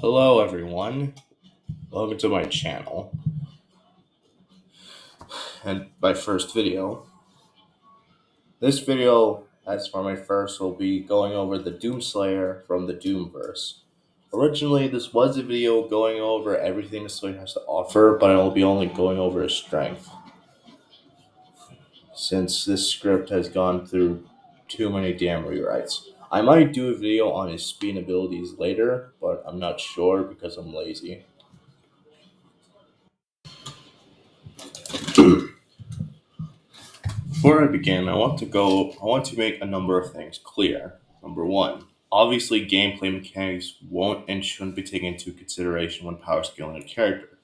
Hello everyone, welcome to my channel and my first video. This video, as for my first, will be going over the Doomslayer from the Doomverse. Originally, this was a video going over everything the Slayer has to offer, but I will be only going over his strength, since this script has gone through too many damn rewrites. I might do a video on his speed abilities later, but I'm not sure because I'm lazy. Before I begin, I want to make a number of things clear. Number one, obviously gameplay mechanics won't and shouldn't be taken into consideration when power scaling a character,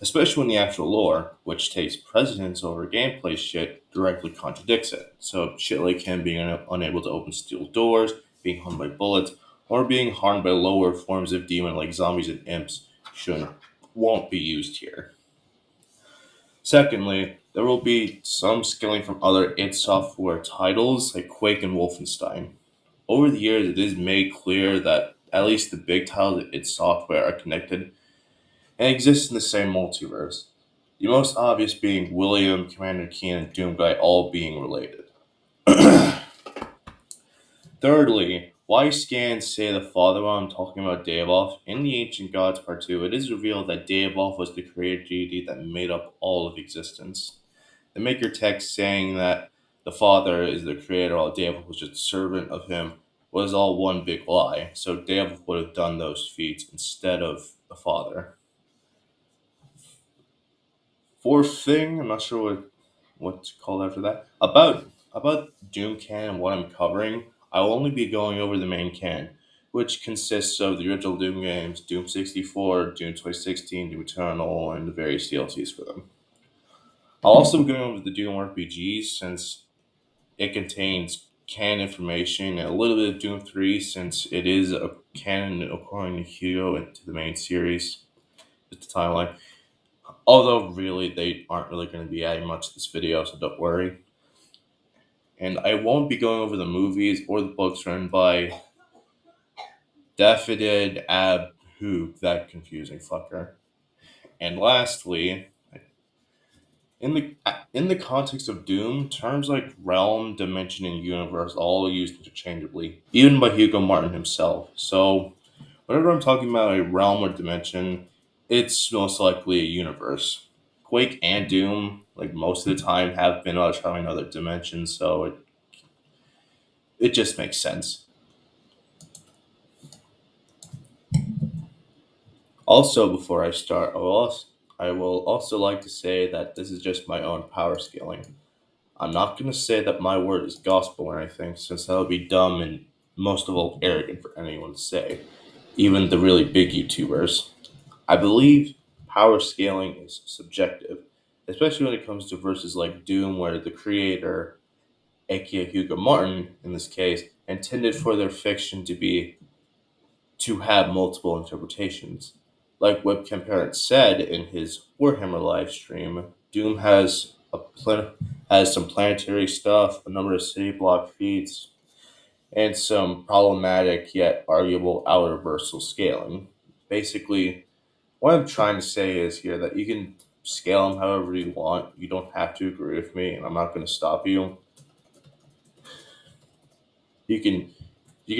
especially when the actual lore, which takes precedence over gameplay shit, directly contradicts it. So shit like him being unable to open steel doors, being harmed by bullets, or being harmed by lower forms of demon like zombies and imps won't be used here. Secondly, there will be some scaling from other id Software titles like Quake and Wolfenstein. Over the years, it is made clear that at least the big titles of id Software are connected and exist in the same multiverse. The most obvious being William, Commander Keen, and Doomguy all being related. Thirdly, why scans say the father while I'm talking about Davoth? In the Ancient Gods Part 2, it is revealed that Davoth was the creator deity that made up all of existence. The maker text saying that the father is the creator while Davoth was just a servant of him was all one big lie, so Davoth would have done those feats instead of the father. Fourth thing, I'm not sure what to call after that. About Doom canon and what I'm covering, I will only be going over the main canon, which consists of the original Doom games, Doom 64, Doom 2016, Doom Eternal, and the various DLCs for them. I'll also be going over the Doom RPGs since it contains canon information and a little bit of Doom 3 since it is a canon according to Hugo into the main series, with the timeline. Although really they aren't really going to be adding much to this video, so don't worry. And I won't be going over the movies or the books written by Daffodid Abhub, that confusing fucker. And lastly, in the context of Doom, terms like realm, dimension, and universe are all used interchangeably, even by Hugo Martin himself. So whenever I'm talking about a realm or dimension, it's most likely a universe. Quake and Doom, like most of the time, have been about trying other dimensions, so it just makes sense. Also, before I start, I will also like to say that this is just my own power scaling. I'm not going to say that my word is gospel or anything, since that would be dumb and most of all arrogant for anyone to say, even the really big YouTubers. I believe power scaling is subjective, especially when it comes to verses like Doom, where the creator, aka Hugo Martin in this case, intended for their fiction to have multiple interpretations. Like WebCamParrot said in his Warhammer live stream, Doom has some planetary stuff, a number of city block feats, and some problematic yet arguable outer versal scaling. Basically, what I'm trying to say is here that you can scale them however you want. You don't have to agree with me, and I'm not going to stop you. You can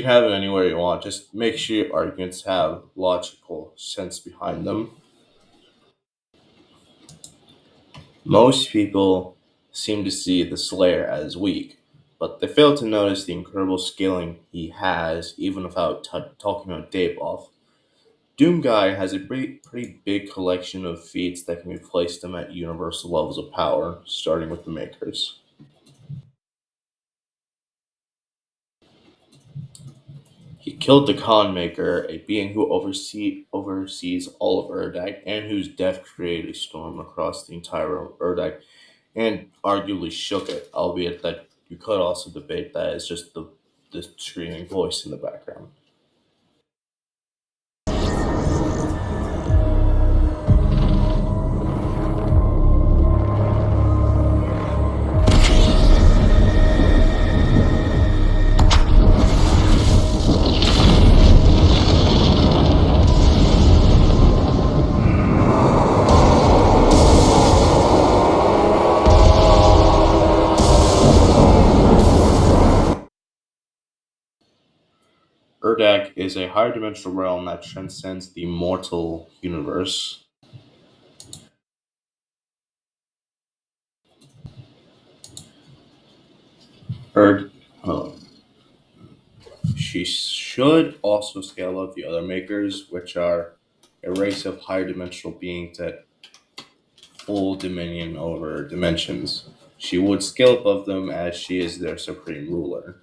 have it anywhere you want. Just make sure your arguments have logical sense behind them. Most people seem to see the Slayer as weak, but they fail to notice the incredible scaling he has, even without talking about Davoth. Doomguy has a pretty big collection of feats that can replace them at universal levels of power, starting with the makers. He killed the Khan Maker, a being who oversees all of Urdak, and whose death created a storm across the entire realm of Urdak, and arguably shook it, albeit that you could also debate that it's just the screaming voice in the background. Urdak is a higher dimensional realm that transcends the mortal universe. Erd, oh, she should also scale up the other makers, which are a race of higher dimensional beings that full dominion over dimensions. She would scale above them as she is their supreme ruler.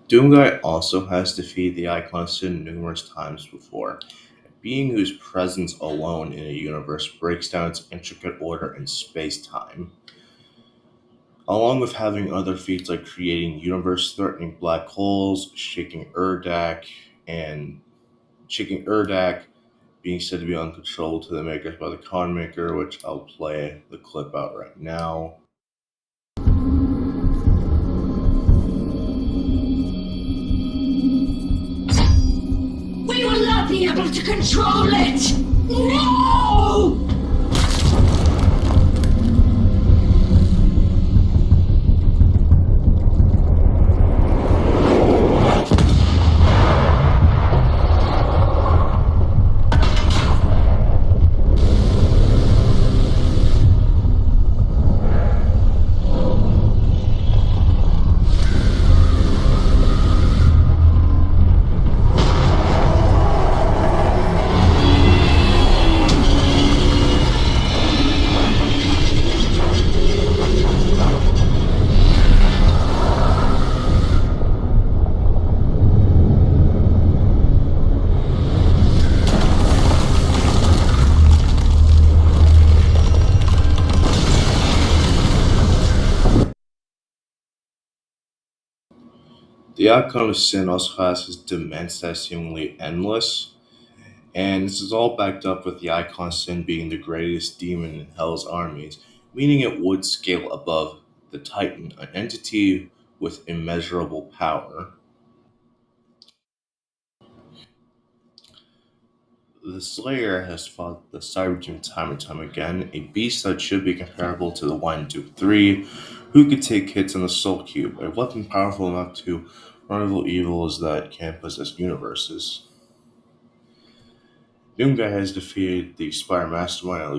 Doomguy also has defeated the Icon Sin numerous times before, a being whose presence alone in a universe breaks down its intricate order in space time. Along with having other feats like creating universe threatening black holes, and shaking Urdak, being said to be uncontrolled to the makers by the Con Maker, which I'll play the clip out right now. We will not be able to control it! No! The Icon of Sin also has his demands that are seemingly endless, and this is all backed up with the Icon Sin being the greatest demon in Hell's armies, meaning it would scale above the Titan, an entity with immeasurable power. The Slayer has fought the Cyberdoom time and time again, a beast that should be comparable to the Wine Duke 3, who could take hits on the Soul Cube, a weapon powerful enough to rival evils that can possess universes. Doomguy has defeated the Spire Mastermind at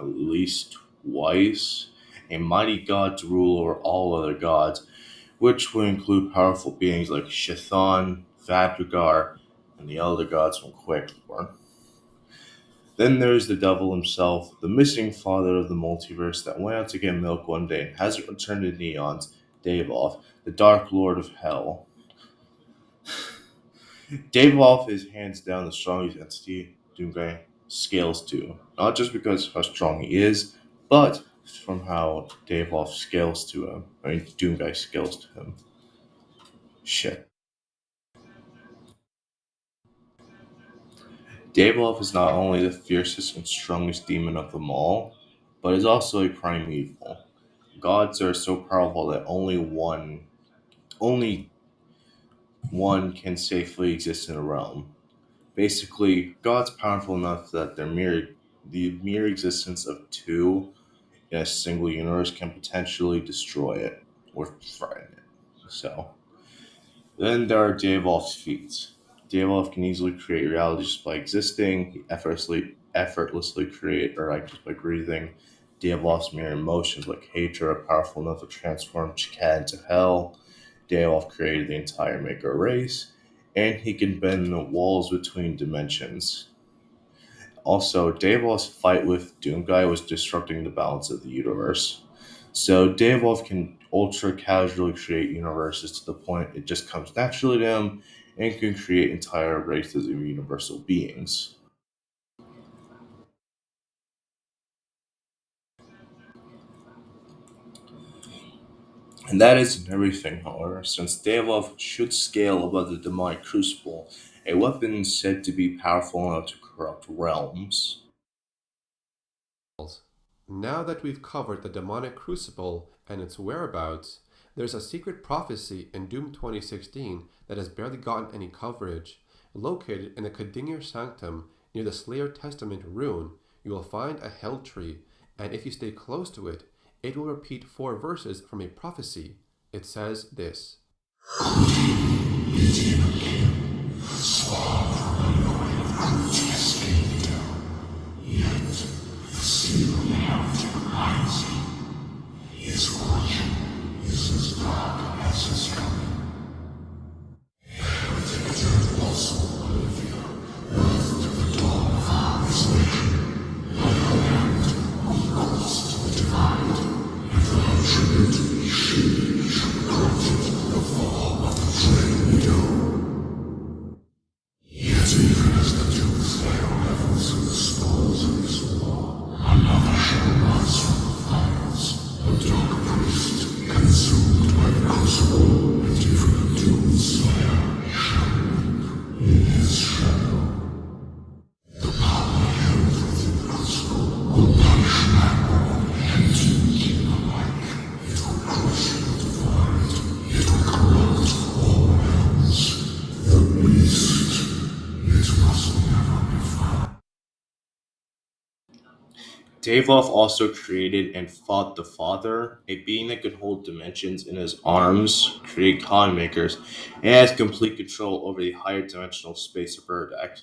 least twice, a mighty god to rule over all other gods, which would include powerful beings like Shithan, Vadrigar, and the elder gods from Quake lore. Then there's the devil himself, the missing father of the multiverse that went out to get milk one day and hasn't returned in eons, Davoth, the Dark Lord of Hell. Davoth is hands down the strongest entity Doomguy scales to, not just because of how strong he is, but from how Davoth scales to him. Doomguy scales to him. Shit. Davoth is not only the fiercest and strongest demon of them all, but is also a primeval. Gods are so powerful that only one can safely exist in a realm. Basically, gods powerful enough that the mere existence of two in a single universe can potentially destroy it or threaten it. So then there are Davoth's feats. Davoth can easily create reality just by existing. He effortlessly create Earth just by breathing. Davoth's mere emotions like hatred are powerful enough to transform Chikad into hell. Davoth created the entire Maker race, and he can bend the walls between dimensions. Also, Davoth's fight with Doomguy was disrupting the balance of the universe. So Davoth can ultra casually create universes to the point it just comes naturally to him and can create entire races of universal beings. And that isn't everything, however, since Davoth should scale above the demonic crucible, a weapon said to be powerful enough to corrupt realms. Now that we've covered the demonic crucible and its whereabouts, there's a secret prophecy in Doom 2016 that has barely gotten any coverage. Located in the Kadingir Sanctum near the Slayer Testament rune, you will find a hell tree, and if you stay close to it, It will repeat four verses from a prophecy. It says this. Davoth also created and fought the Father, a being that could hold dimensions in his arms, create coin makers, and has complete control over the higher dimensional space of Urdak.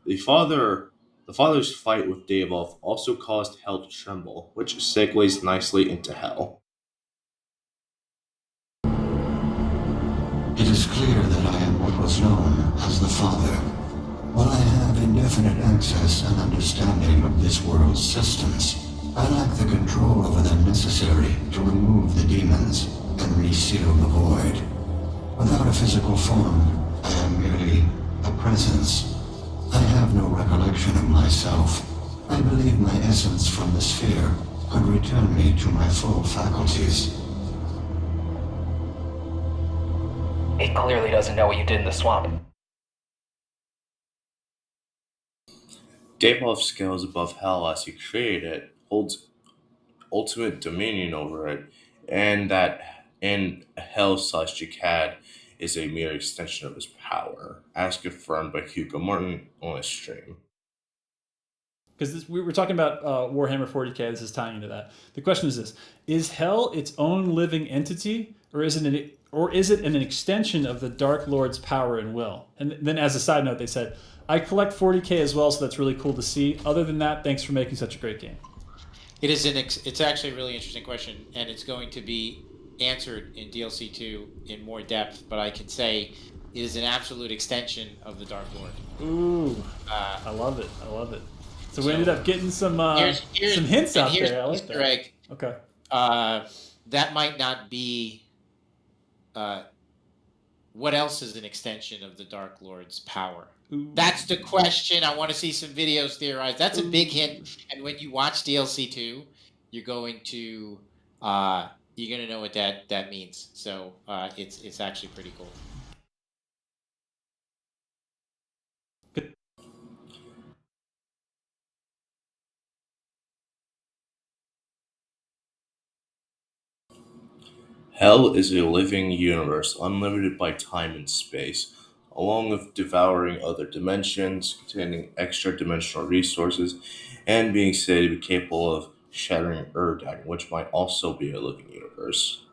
The Father the Father's fight with Davoth also caused Hell to tremble, which segues nicely into Hell. It is clear that I am what was known as the Father. While I have indefinite access and understanding of this world's systems, I lack the control over them necessary to remove the demons and reseal the void. Without a physical form, I am merely a presence. I have no recollection of myself. I believe my essence from the sphere could return me to my full faculties. It clearly doesn't know what you did in the swamp. Davoth scales above Hell as he created it, holds ultimate dominion over it, and that in Hell slash Jihad is a mere extension of his power, as confirmed by Hugo Martin on his stream. Because we were talking about Warhammer 40k. This is tying into that. The question is this: is Hell its own living entity, or is it an extension of the Dark Lord's power and will? And then, as a side note, they said, "I collect 40k as well, so that's really cool to see. Other than that, thanks for making such a great game." It's actually a really interesting question, and it's going to be answered in DLC 2 in more depth. But I can say it is an absolute extension of the Dark Lord. Ooh, I love it. I love it. So we ended up getting some some hints out here's there. I like Easter that. egg. Okay. That might not be. What else is an extension of the Dark Lord's power? Ooh. That's the question. I want to see some videos theorized. That's a big hint. And when you watch DLC 2, you're going to know what that means. So it's actually pretty cool. Hell is a living universe unlimited by time and space, along with devouring other dimensions, containing extra dimensional resources, and being said to be capable of shattering Urdak, which might also be a living universe.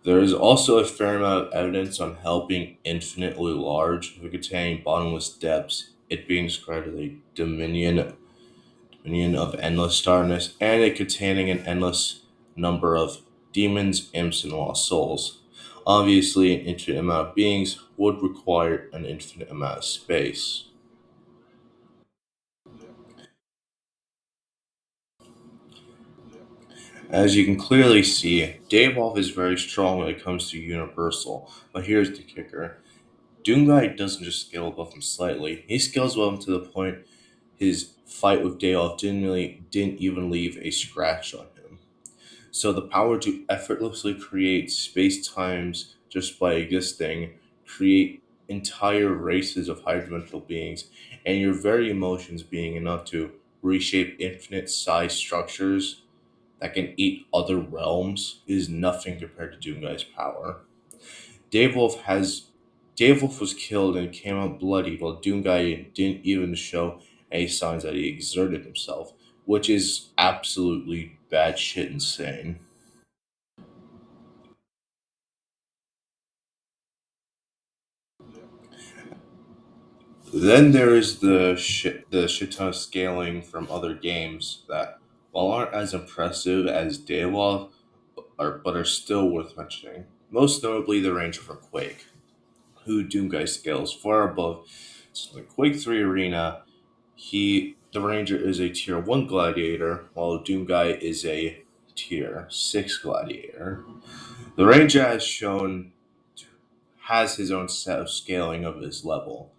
There is also a fair amount of evidence on Hell being infinitely large, with containing bottomless depths, it being described as a dominion of endless darkness, and it containing an endless number of demons, imps, and lost souls. Obviously, an infinite amount of beings would require an infinite amount of space. As you can clearly see, Davoth is very strong when it comes to Universal, but here's the kicker. Doomguy doesn't just scale above him slightly, he scales above him to the point his fight with Davoth didn't even leave a scratch on him. So the power to effortlessly create space times just by existing, create entire races of high dimensional beings, and your very emotions being enough to reshape infinite size structures that can eat other realms is nothing compared to Doomguy's power. Davoth has Davoth was killed and came out bloody while Doomguy didn't even show any signs that he exerted himself, which is absolutely bad shit insane. Then there is the shit ton of scaling from other games that, while aren't as impressive as Davoth, but are still worth mentioning. Most notably, the Ranger from Quake, who Doomguy scales far above. So in Quake 3 Arena, the Ranger is a tier 1 gladiator, while Doomguy is a tier 6 gladiator. The Ranger has his own set of scaling of his level,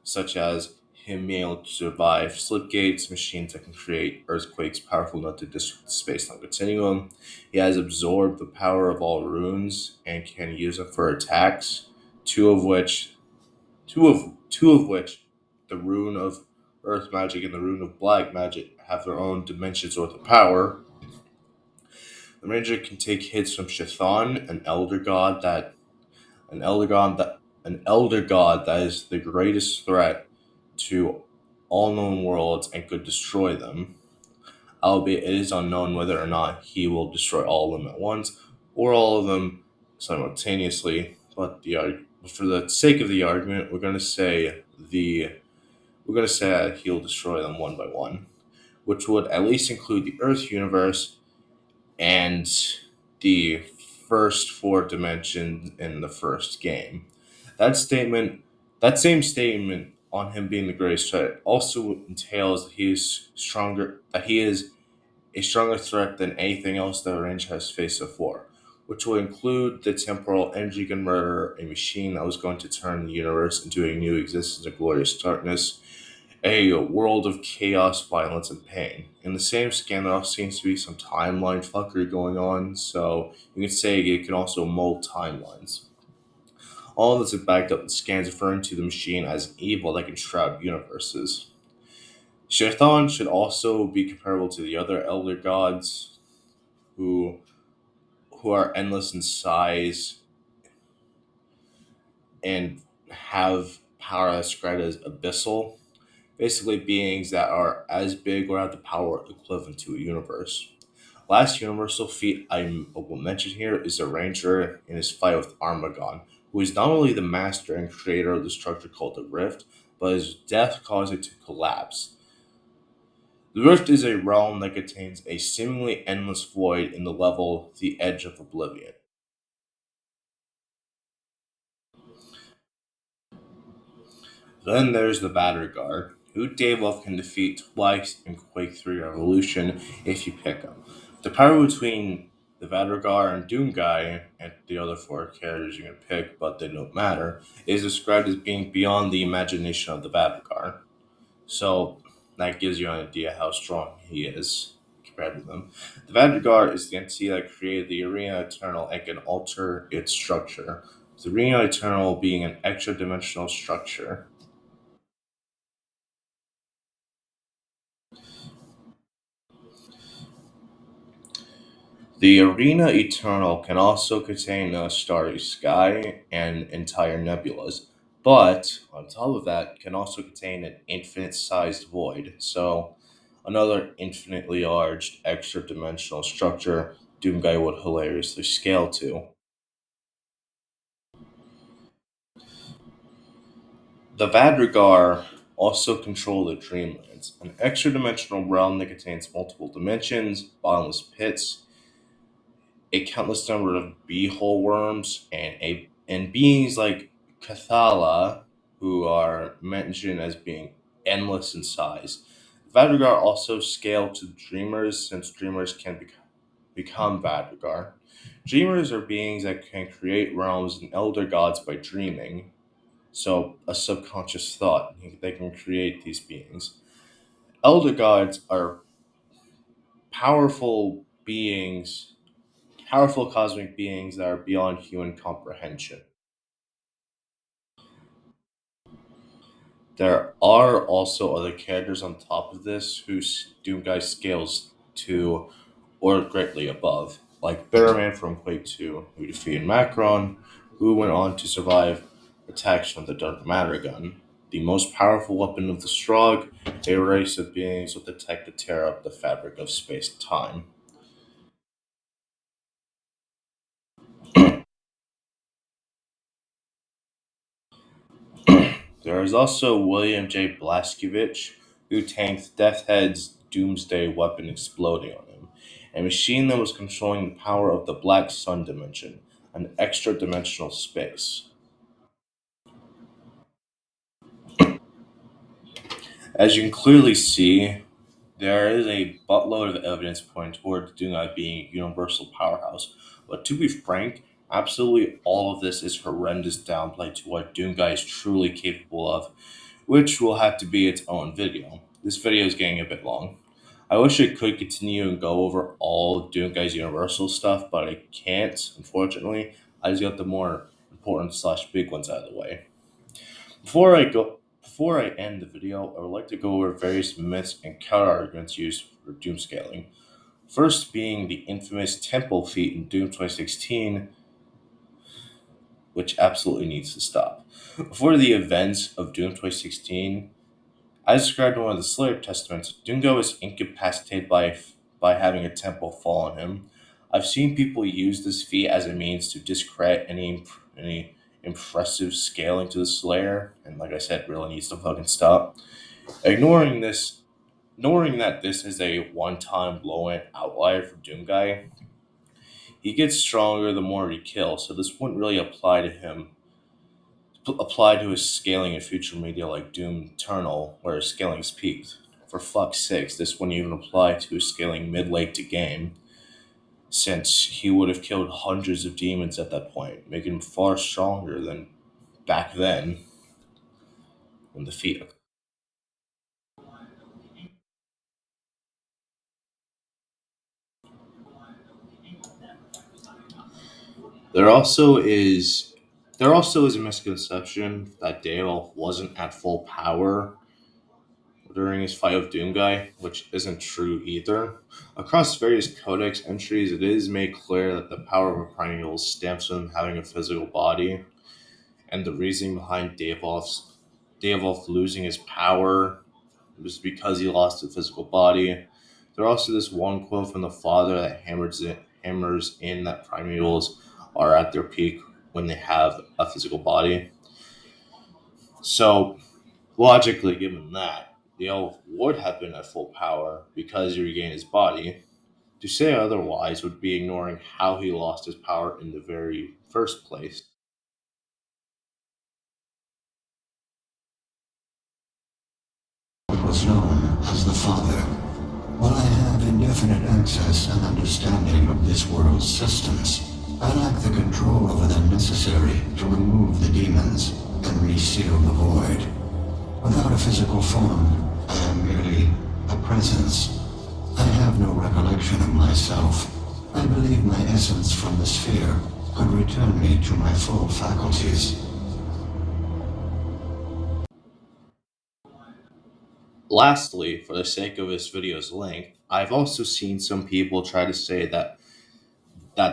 such as him being able to survive slipgates, machines that can create earthquakes powerful enough to disrupt the space-time continuum. He has absorbed the power of all runes and can use them for attacks. Two of which, two of which, the rune of earth magic and the rune of black magic, have their own dimensions worth of power. The ranger can take hits from Chthon, an elder god that an elder god that is the greatest threat to all known worlds and could destroy them, albeit it is unknown whether or not he will destroy all of them at once or all of them simultaneously. But for the sake of the argument, we're going to say that he'll destroy them one by one, which would at least include the Earth universe and the first four dimensions in the first game. That statement, that same statement on him being the greatest threat also entails that he is a stronger threat than anything else that Range has faced before, which will include the temporal energy gun murderer, a machine that was going to turn the universe into a new existence of glorious darkness, a world of chaos, violence, and pain. In the same scan, there also seems to be some timeline fuckery going on, so you can say it can also mold timelines. All of this is backed up with scans referring to the machine as an evil that can shroud universes. Shaitan should also be comparable to the other elder gods who who are endless in size and have power described as abyssal. Basically beings that are as big or have the power equivalent to a universe. Last universal feat I will mention here is the Ranger in his fight with Armagon, who is not only the master and creator of the structure called the Rift, but his death caused it to collapse. The Rift is a realm that contains a seemingly endless void in the level The Edge of Oblivion. Then there's the Guard, who Davoth can defeat twice in Quake 3 Revolution if you pick him. The power between the Guard and Doomguy, and the other four characters you can pick, but they don't matter, is described as being beyond the imagination of the Guard. So that gives you an idea how strong he is compared to them. The Guard is the entity that created the Arena Eternal and can alter its structure. The Arena Eternal being an extra dimensional structure. The Arena Eternal can also contain a starry sky and entire nebulas, but on top of that, can also contain an infinite-sized void. So, another infinitely large, extra-dimensional structure Doomguy would hilariously scale to. The Vadrigar also control the Dreamlands, an extra-dimensional realm that contains multiple dimensions, bottomless pits, a countless number of beehole worms and beings like Cathala, who are mentioned as being endless in size. Vadrigar also scale to dreamers, since dreamers can become Vadrigar. Dreamers are beings that can create realms and elder gods by dreaming. So, a subconscious thought, they can create these beings. Elder gods are powerful beings powerful cosmic beings that are beyond human comprehension. There are also other characters on top of this whose Doomguy scales to or greatly above, like Bitterman from Quake 2, who defeated Macron, who went on to survive attacks from the Dark Matter gun, the most powerful weapon of the Strogg, a race of beings with the tech to tear up the fabric of space-time. There is also William J. Blazkowicz, who tanked Deathhead's Doomsday weapon exploding on him, a machine that was controlling the power of the Black Sun dimension, an extra dimensional space. As you can clearly see, there is a buttload of evidence pointing toward Doomguy being a universal powerhouse, but to be frank, absolutely all of this is horrendous downplay to what Doomguy is truly capable of, which will have to be its own video. This video is getting a bit long. I wish I could continue and go over all of Doomguy's universal stuff, but I can't, unfortunately. I just got the more important slash big ones out of the way. Before I end the video, I would like to go over various myths and counter-arguments used for doom scaling. First being the infamous temple feat in Doom 2016, which absolutely needs to stop. Before the events of Doom 2016, as described in one of the Slayer Testaments, Doomguy was incapacitated by having a temple fall on him. I've seen people use this feat as a means to discredit any impressive scaling to the Slayer, and like I said, really needs to fucking stop. Ignoring this, Knowing that this is a one-time low-end outlier for Doomguy, he gets stronger the more he kills, so this wouldn't really apply to his scaling in future media like Doom Eternal, where his scaling is peaked. For fuck's sakes, this wouldn't even apply to his scaling mid-late to game, since he would have killed hundreds of demons at that point, making him far stronger than back then when the feat. There also is there also is a misconception that Davoth wasn't at full power during his fight with Doomguy, which isn't true either. Across various codex entries, it is made clear that the power of a primeval stems from having a physical body, and the reasoning behind Davoth losing his power was because he lost a physical body. There's also this one quote from the father that hammers in that primevals are at their peak when they have a physical body. So, logically, given that, the elf would have been at full power because he regained his body. To say otherwise would be ignoring how he lost his power in the very first place. What was known as the Father. While I have indefinite access and understanding of this world's systems, I lack the control over them necessary to remove the demons and reseal the void. Without a physical form, I am merely a presence. I have no recollection of myself. I believe my essence from the sphere could return me to my full faculties. Lastly, for the sake of this video's length, I've also seen some people try to say that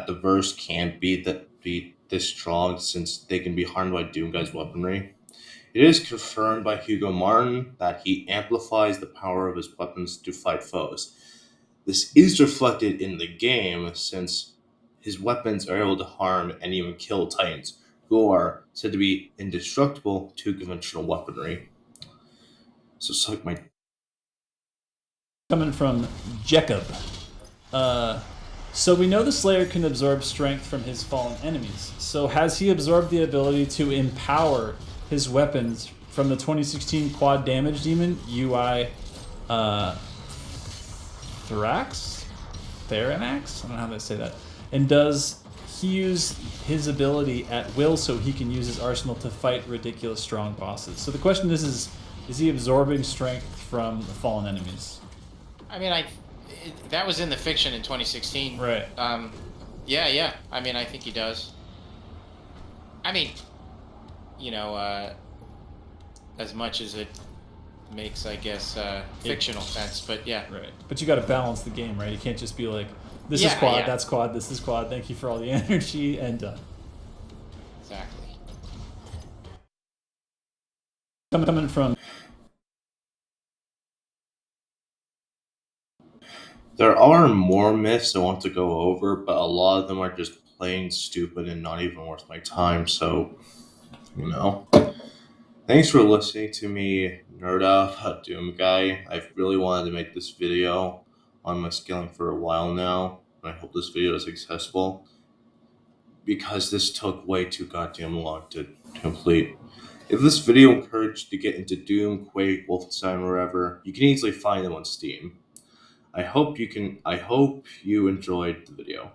the verse can't be this strong since they can be harmed by Doomguy's weaponry. It is confirmed by Hugo Martin that he amplifies the power of his weapons to fight foes. This is reflected in the game since his weapons are able to harm and even kill Titans, who are said to be indestructible to conventional weaponry. So suck my. Coming from Jacob. So we know the Slayer can absorb strength from his fallen enemies. So has he absorbed the ability to empower his weapons from the 2016 quad damage demon, UI Therax? Theranax? I don't know how to say that. And does he use his ability at will so he can use his arsenal to fight ridiculous strong bosses? So the question is he absorbing strength from the fallen enemies? I mean, that was in the fiction in 2016. Right. Yeah. I mean, I think he does. I mean, as much as it makes, I guess, fictional sense, but yeah. Right. But you got to balance the game, right? You can't just be like, this is quad, that's quad, this is quad, thank you for all the energy, and done. Exactly. Coming from... There are more myths I want to go over, but a lot of them are just plain stupid and not even worth my time, so, Thanks for listening to me nerd out about Doomguy. I've really wanted to make this video on my scaling for a while now, and I hope this video is successful because this took way too goddamn long to complete. If this video encouraged you to get into Doom, Quake, Wolfenstein, or wherever, you can easily find them on Steam. I hope you enjoyed the video.